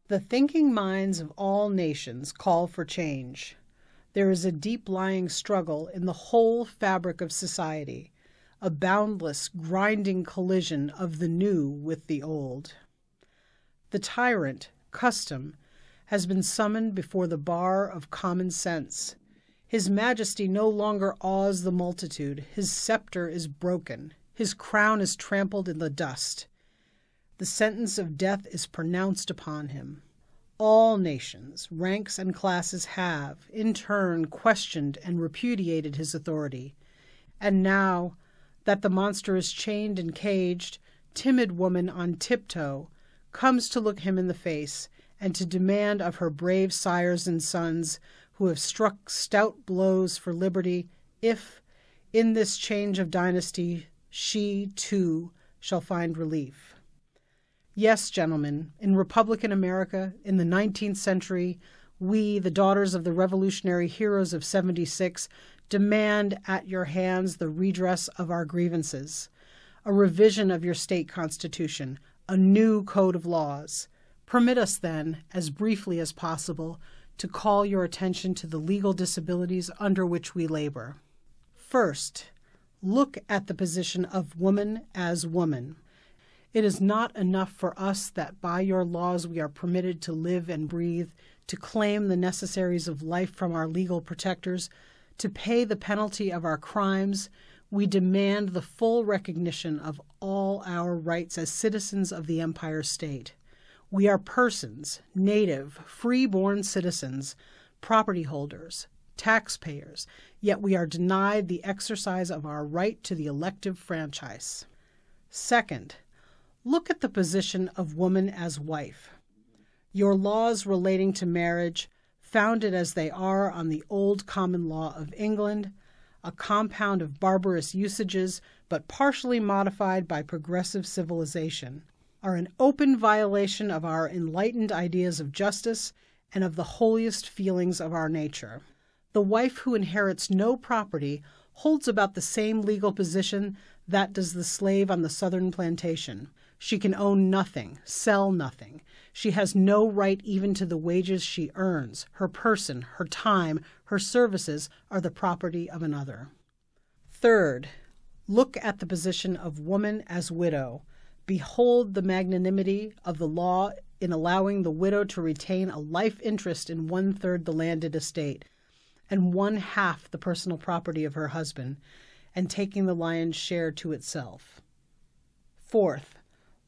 The thinking minds of all nations call for change. There is a deep-lying struggle in the whole fabric of society, a boundless, grinding collision of the new with the old. The tyrant, custom, has been summoned before the bar of common sense. His Majesty no longer awes the multitude. His sceptre is broken. His crown is trampled in the dust. The sentence of death is pronounced upon him. All nations, ranks, and classes have, in turn, questioned and repudiated his authority. And now that the monster is chained and caged, timid woman on tiptoe comes to look him in the face and to demand of her brave sires and sons who have struck stout blows for liberty if, in this change of dynasty, she, too, shall find relief. Yes, gentlemen, in Republican America, in the 19th century, we, the daughters of the revolutionary heroes of '76, demand at your hands the redress of our grievances, a revision of your state constitution, a new code of laws. Permit us, then, as briefly as possible, to call your attention to the legal disabilities under which we labor. First, look at the position of woman as woman. It is not enough for us that by your laws we are permitted to live and breathe, to claim the necessaries of life from our legal protectors, to pay the penalty of our crimes. We demand the full recognition of all our rights as citizens of the Empire State. We are persons, native, free-born citizens, property holders, taxpayers, yet we are denied the exercise of our right to the elective franchise. Second, look at the position of woman as wife. Your laws relating to marriage, founded as they are on the old common law of England, a compound of barbarous usages but partially modified by progressive civilization, are an open violation of our enlightened ideas of justice and of the holiest feelings of our nature. The wife who inherits no property holds about the same legal position that does the slave on the southern plantation. She can own nothing, sell nothing. She has no right even to the wages she earns. Her person, her time, her services are the property of another. Third, look at the position of woman as widow. Behold the magnanimity of the law in allowing the widow to retain a life interest in 1/3 the landed estate and 1/2 the personal property of her husband, and taking the lion's share to itself. Fourth,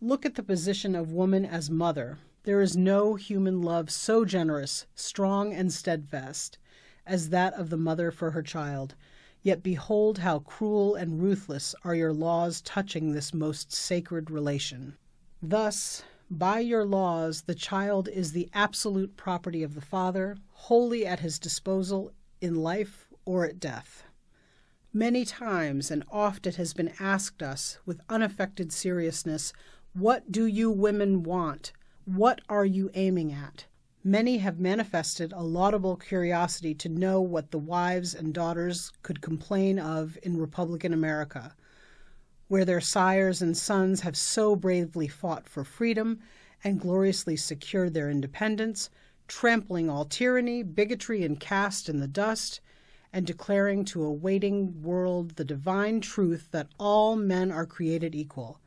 look at the position of woman as mother. There is no human love so generous, strong, and steadfast as that of the mother for her child. Yet behold how cruel and ruthless are your laws touching this most sacred relation. Thus, by your laws, the child is the absolute property of the father, wholly at his disposal in life or at death. Many times and oft it has been asked us with unaffected seriousness, what do you women want? What are you aiming at? Many have manifested a laudable curiosity to know what the wives and daughters could complain of in Republican America, where their sires and sons have so bravely fought for freedom and gloriously secured their independence, trampling all tyranny, bigotry, and caste in the dust, and declaring to a waiting world the divine truth that all men are created equal.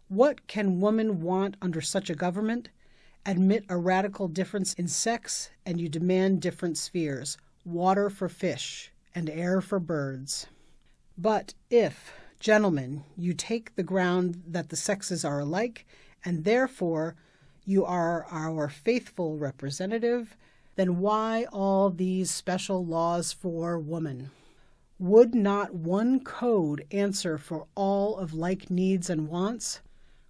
What can woman want under such a government? Admit a radical difference in sex, and you demand different spheres, water for fish and air for birds. But if, gentlemen, you take the ground that the sexes are alike, and therefore you are our faithful representative, then why all these special laws for woman? Would not one code answer for all of like needs and wants?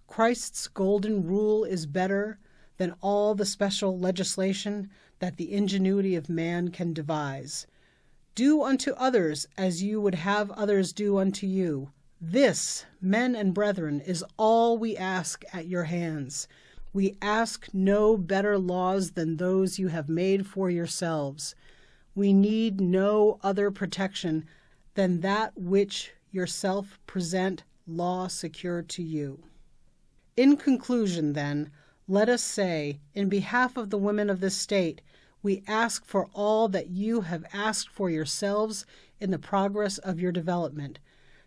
Christ's golden rule is better than all the special legislation that the ingenuity of man can devise. Do unto others as you would have others do unto you. This, men and brethren, is all we ask at your hands. We ask no better laws than those you have made for yourselves. We need no other protection than that which yourself present law secure to you. In conclusion, then, Let us say, in behalf of the women of this state, we ask for all that you have asked for yourselves in the progress of your development,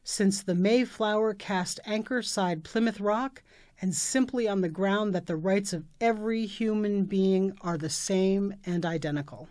since the Mayflower cast anchor side Plymouth Rock, and simply on the ground that the rights of every human being are the same and identical.